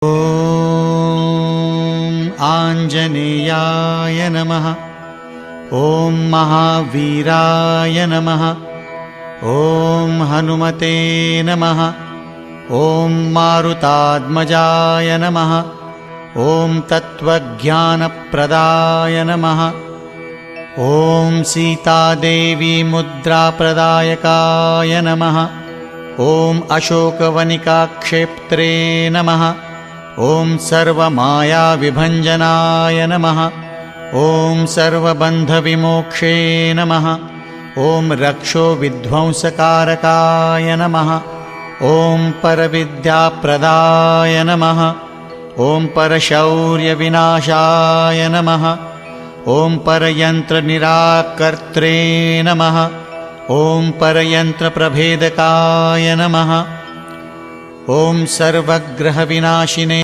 ॐ आञ्जनेयाय नमः। ॐ महावीराय नमः। ॐ हनुमते नमः। ॐ मारुतात्मजाय नमः। ॐ तत्त्वज्ञानप्रदाय नमः। ॐ सीतादेवी मुद्राप्रदायकाय नमः। ॐ अशोकवनिकाक्षेत्रे नमः। ॐ सर्वमायाविभञ्जनाय नमः। ॐ सर्वबन्धविमोक्षे नमः। ॐ रक्षोविध्वंसकारकाय नमः। ॐ परविद्याप्रदाय नमः। ॐ परशौर्यविनाशाय नमः। ॐ परयन्त्रनिराकर्त्रे नमः। ॐ परयन्त्रप्रभेदकाय नमः। ॐ सर्वग्रहविनाशिने